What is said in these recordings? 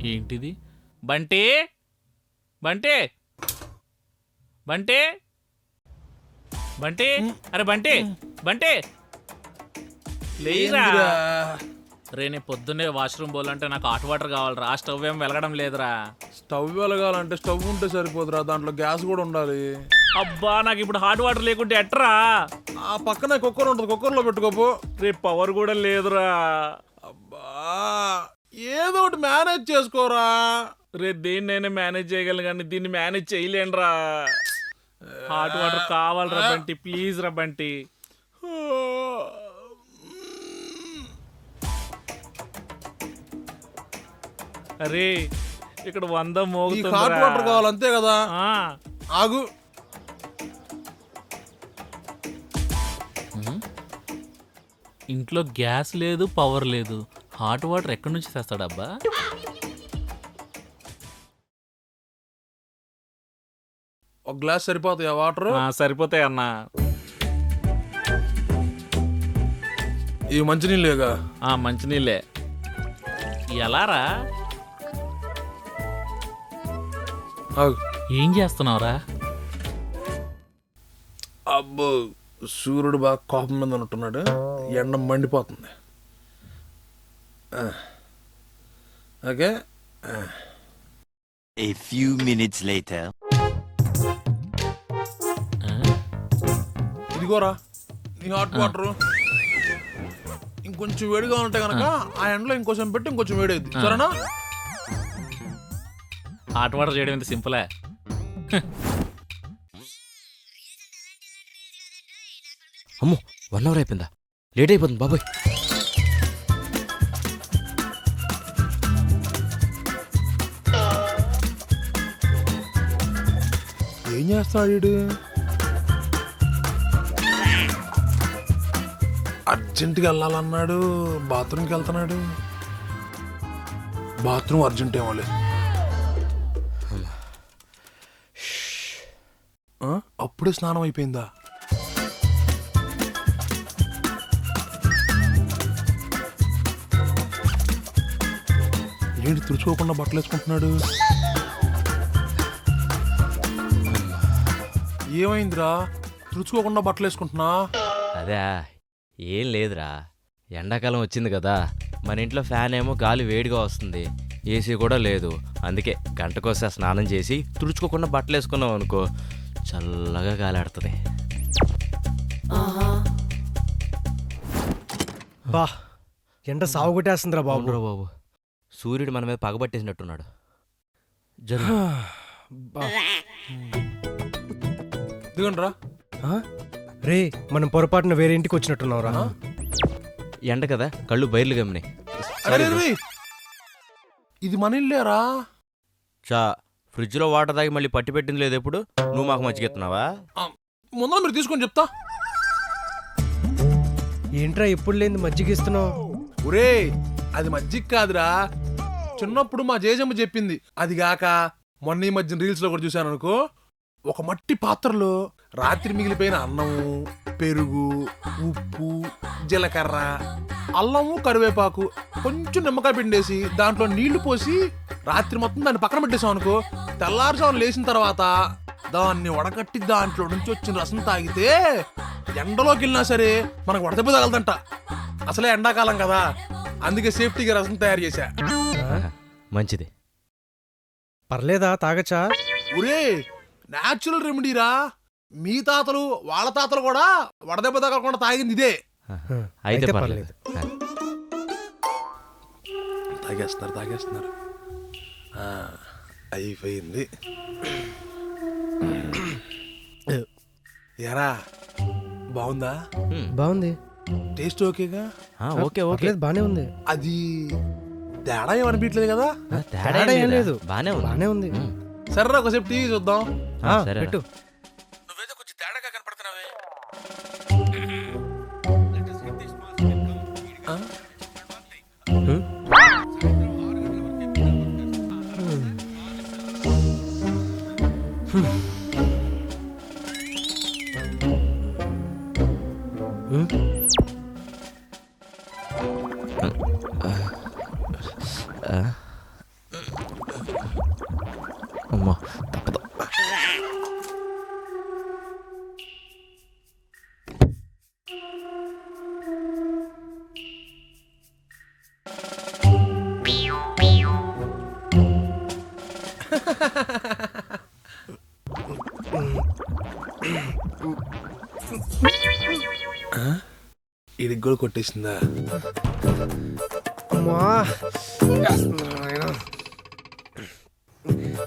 ఏంటిది? బంటి బంటి బంటి బంటి అరే బంటి బంటి లేరా రే, నీ పొద్దున్నే వాష్రూమ్ పోవాలంటే నాకు హాట్ వాటర్ కావాలరా. ఆ స్టవ్ ఏం వెలగడం లేదురా. స్టవ్ వెలగాలంటే స్టవ్ ఉంటే సరిపోదురా, దాంట్లో గ్యాస్ కూడా ఉండాలి. అబ్బా, నాకు ఇప్పుడు హాట్ వాటర్ లేకుంటే ఎట్రా? ఆ పక్కనే కుక్కర్ ఉంటుంది, కుక్కర్లో పెట్టుకోపో. రేపు పవర్ కూడా లేదురా. అబ్బా, ఏదో ఒకటి మేనేజ్ చేసుకోరా. రేపు దేన్నైనా మేనేజ్ చేయగలను కానీ దీన్ని మేనేజ్ చేయలేనురా. హాట్ వాటర్ కావాలరా బంటి, ప్లీజ్ రా బంటి. అరే, ఇక్కడ 100 మోగుతుంది. హాట్ వాటర్ కావాలి అంతే కదా. ఆగు, ఇంట్లో గ్యాస్ లేదు, పవర్ లేదు, హాట్ వాటర్ ఎక్కడి నుంచి తెస్తాడబ్బా? ఒక గ్లాస్ సరిపోతాయి ఆ వాటర్? సరిపోతాయి అన్నా. ఇవి మంచినీళ్ళేగా? మంచినీళ్ళే. ఎలారా? ఏం చేస్తున్నావురా? అబ్బో, సూర్యుడు బాగా కోపం మీద ఉంటున్నాడు, ఎండ మండిపోతుంది. Okay, A few minutes later. ఇదిగోరా నీ హాట్ వాటర్. ఇంకొంచెం వేడిగా ఉంటే కనుక ఆ ఎండలో ఇంకొంచెం పెట్టి ఇంకొంచెం వేడైంది, సరేనా? హాట్ వాటర్ చేయడం ఎంత సింపులే. అమ్మో, 1 అవర్ అయిపోయిందా? లేట్ అయిపోతుంది బాబాయ్. ఏం చేస్తాడు వీడు? అర్జెంటుగా వెళ్ళాలన్నాడు, బాత్రూమ్కి వెళ్తున్నాడు. బాత్రూమ్ అర్జెంట్ ఏమో లేదు. అప్పుడే స్నానం అయిపోయిందా? ఏంటి తుడుచుకోకుండా బట్టలు వేసుకుంటున్నాడు? ఏమైందిరా తుడుచుకోకుండా బట్టలు వేసుకుంటున్నా? అదే ఏం లేదురా, ఎండాకాలం వచ్చింది కదా, మన ఇంట్లో ఫ్యాన్ ఏమో గాలి వేడిగా వస్తుంది, ఏసీ కూడా లేదు. అందుకే గంటకోసా స్నానం చేసి తుడుచుకోకుండా బట్టలు వేసుకున్నాం అనుకో, చల్లగా గాలి ఆడుతుంది. బా, ఎండ సాగు కొట్టేస్తుందిరా బాబు. బాబు, సూర్యుడు మన మీద పగబట్టేసినట్టున్నాడు. దిగండ్రా. రే, మనం పొరపాటున వేరే ఇంటికి వచ్చినట్టున్నావురా. ఎండ కదా, కళ్ళు బయర్లు గమ్మినాయి. ఇది మన ఇల్లేరా? చా, ఫ్రిడ్జ్లో వాటర్ తాగి మళ్ళీ పట్టి పెట్టింది లేదు. ఎప్పుడు నువ్వు మాకు మజ్జిగెత్తున్నావా? ముందు మీరు తీసుకొని చెప్తా. ఏంట్రా ఎప్పుడు లేని మజ్జిగ ఇస్తున్నావు? ఒరే, అది మజ్జిగ కాదురా, చిన్నప్పుడు మా జేజమ్మ చెప్పింది. అది గాక మొన్న ఈ మధ్యన రీల్స్ లో కూడా చూశాను అనుకో, ఒక మట్టి పాత్రలో రాత్రి మిగిలిపోయిన అన్నము, పెరుగు, ఉప్పు, జీలకర్ర, అల్లము, కరివేపాకు, కొంచెం నిమ్మకాయ పిండేసి దాంట్లో నీళ్లు పోసి రాత్రి మొత్తం దాన్ని పక్కన పెట్టేసాం అనుకో, తెల్లారుజామున లేచిన తర్వాత దాన్ని వడకట్టి దాంట్లో నుంచి వచ్చిన రసం తాగితే ఎండలోకి వెళ్ళినా సరే మనకు వడదెబ్బ తగలదంట. అసలే ఎండాకాలం కదా, అందుకే సేఫ్టీగా రసం తయారు చేశా. మంచిది. పర్లేదా, తాగచ్చా? ఒరే, న్యాచురల్ రెమెడీరా. మీ తాతలు వాళ్ళ తాతలు కూడా వడదెబ్బ తగలకుండా తాగింది ఇదే. అయితే పర్లేదు. తాగేస్తున్నారు. అయిపోయింది. ఎరా, బాగుందా? బాగుంది. టేస్ట్ ఓకేగా? ఓకే ఓకే, బానే ఉంది. అది తేడా ఏమనిపించలేదు కదా? తేడా ఏం లేదు, బానే ఉంది. సరేరా ఒకసేపు టీవీ చూద్దాం. సరే పెట్టు. నువ్వేదో కొంచెం తేడాగా కనపడుతున్నావే. అమ్మా తప్పదు. ఇడికి కూడా కొట్టేసిందా? అమ్మా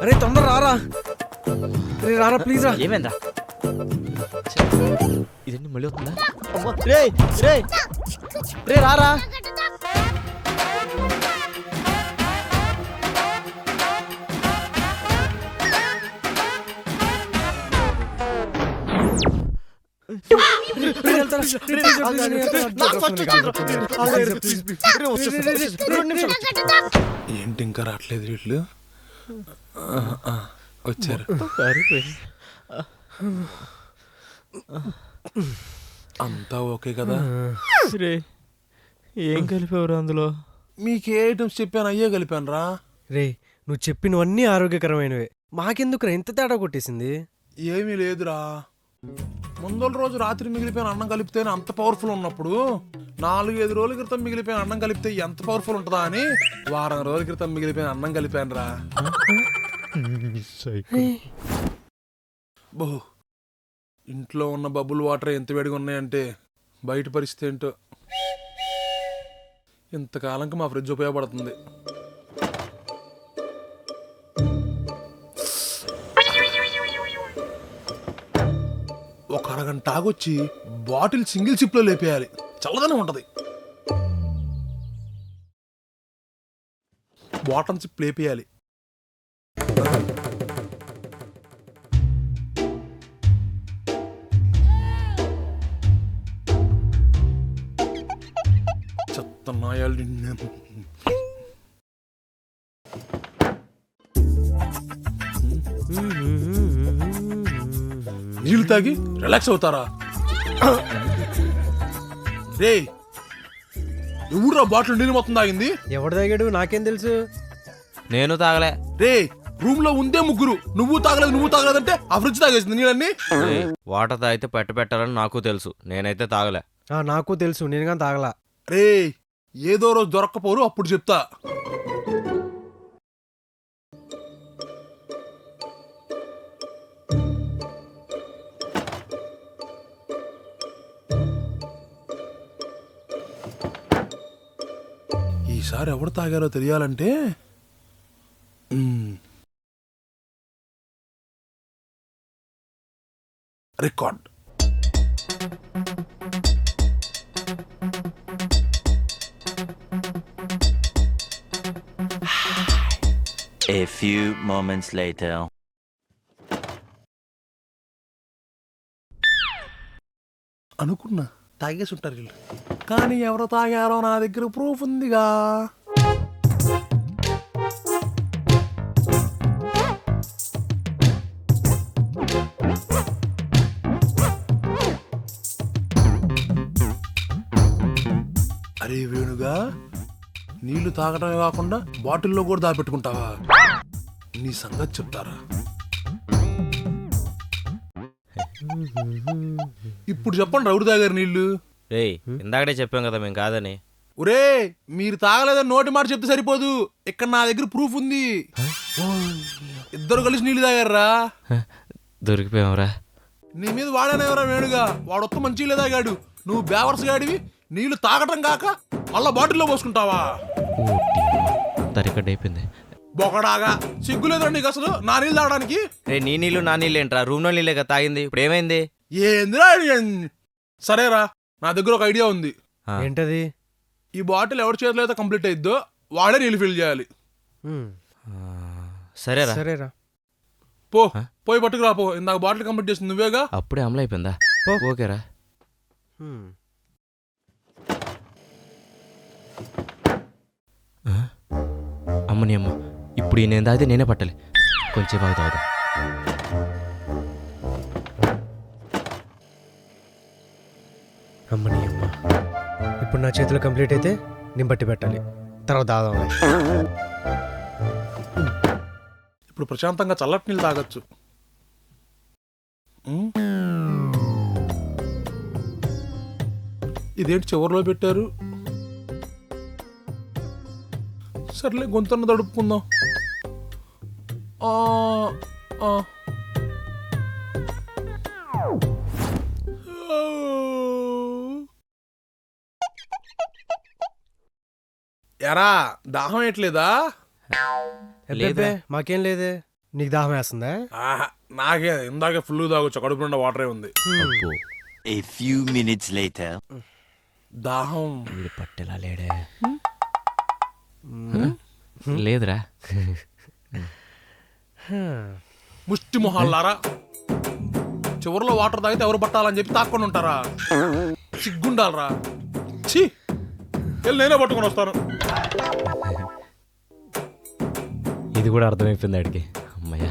అరే తొందర రారా. రే రారా ప్లీజ్ రా. ఏమైందా? ఇదండి మళ్ళీ వస్తుందా? రే రే రే రారా. ఏంటి ఇంకా రావట్లేదు వీళ్ళు? వచ్చారు. అంతా ఓకే కదా? రే ఏం కలిపేవరు అందులో? మీకు ఏ ఐటమ్స్ చెప్పాను అయ్యే కలిపాను రా. రే నువ్వు చెప్పినవన్నీ ఆరోగ్యకరమైనవే, మాకెందుకు ఎంత తేడా కొట్టేసింది? ఏమీ లేదురా, ముందల రోజు రాత్రి మిగిలిపోయిన అన్నం కలిపితేనే అంత పవర్ఫుల్ ఉన్నప్పుడు 4-5 రోజుల క్రితం మిగిలిపోయిన అన్నం కలిపితే ఎంత పవర్ఫుల్ ఉంటుందా అని వారం రోజుల క్రితం మిగిలిపోయిన అన్నం కలిపాను రా. బో, ఇంట్లో ఉన్న బబుల్ వాటర్ ఎంత వేడిగా ఉన్నాయంటే బయట పరిస్థితి ఏంటో. ఇంతకాలంకి మా ఫ్రిడ్జ్ ఉపయోగపడుతుంది. ఒక అరగంట ఆగొచ్చి బాటిల్ సింగిల్ సిప్ లో లేపేయాలి, చల్లదనే ఉంటది. బాటమ్ సిప్ లేపేయాలి. చెత్త నాయాలు. నీళ్ళు తాగి రిలాక్స్ అవుతారా? రే ఎవడురా బాటిల్ నీళ్ళు మొత్తం తాగింది? ఎవడు తాగాడు నాకేం తెలుసు? నేను తాగలే. రే రూమ్ లో ఉందే ముగ్గురు, నువ్వు తాగలేదంటే ఆ ఫ్రిడ్జ్ తాగేసింది నీళ్ళన్ని. వాటర్ తాగితే పెట్టాలని నాకు తెలుసు, నేనైతే తాగలే. నాకు తెలుసు, నేను కానీ తాగలా. రే ఏదో రోజు దొరక్కపోరు, అప్పుడు చెప్తా. ఈసారి ఎవరు తాగారో తెలియాలంటే record. A few moments later. అనుకున్నా తాగేసి ఉంటారు వీళ్ళు, కానీ ఎవరు తాగారో నా దగ్గర ప్రూఫ్ ఉందిగా. అరే వేణుగా, నీళ్లు తాగటమే కాకుండా బాటిల్లో కూడా దాపెట్టుకుంటావా? నీ సంగతి చెప్తారా? ఇప్పుడు చెప్పండి ఎవరు తాగారు నీళ్లు? రేయ్ ఇందాకడే చెప్పాం కదా మేము కాదని. ఒరే మీరు తాగలేదని నోటి మాట చెప్తే సరిపోదు, ఇక్కడ నా దగ్గర ప్రూఫ్ ఉంది. ఇద్దరు కలిసి నీళ్లు తాగారా? దొరికిపోయావురా. నీ మీద వాడానేవరా వేణుగా, వాడొక్క మంచి నీళ్ళు తాగాడు, నువ్వు బేవర్స్ గాడివి. నీళ్లు తాగటం కాక మళ్ళా బాటిల్లో పోసుకుంటావా? తరికట్ అయిపోయింది. బొకడాగా సిగ్గులేదురా నీకు అసలు నా నీళ్ళు తాగడానికి? రే నీ నీళ్ళు నా నీళ్ళు ఏంట్రా? రూమ్ లో నీళ్ళే కదా తాగింది, ఇప్పుడు ఏమైంది? ఏందిరా? సరేరా, నా దగ్గర ఒక ఐడియా ఉంది. ఏంటది? ఈ బాటిల్ ఎవరి చేతిలో అయితే కంప్లీట్ అయిద్దో వాడే నీళ్ళు ఫిల్ చేయాలి. సరేరా. సరేరా. పో ఆ? పోయి పట్టుకురా పో. ఇందాక బాటిల్ కంప్లీట్ చేసింది నువ్వేగా. అప్పుడే అమలు అయిపోయిందా ఓకేరా. హ్మ్. అమ్మని అమ్మ, ఇప్పుడు ఈ నేను తాగితే నేనే పట్టాలి. కొంచెం బాగా తాగుదా. అమ్మని అమ్మ, ఇప్పుడు నా చేతిలో కంప్లీట్ అయితే నేను బట్టి పెట్టాలి, తర్వాత దాదాం. ఇప్పుడు ప్రశాంతంగా చల్లటి నీళ్ళు తాగొచ్చు. ఉమ్. ఇదేంటి చివరిలో పెట్టారు? సర్లే గొంతున్న తడుపుకుందాం. ఆ, ఆ. ఎరా దాహం ఎట్లేదా? అబ్బే, మాకేం లేదే. నీకు దాహం వేస్తుందా? ఆహా, నాకే ఇందాకే ఫుల్ తాగొచ్చు, కడుపు నిండా వాటరే ఉంది. అబ్బో, A few minutes later. దాహం వీడు పట్టేలా లేడే. లేదురా. ముష్టి మొహాలారా, చివరిలో వాటర్ తాగితే ఎవరు పట్టాలని చెప్పి తాక్కొని ఉంటారా? సిగ్గుండాలరా. ఛీ, వెళ్ళి నేనే పట్టుకొని వస్తాను. ఇది కూడా అర్థమైపోయింది ఆడికి. అమ్మయ్య.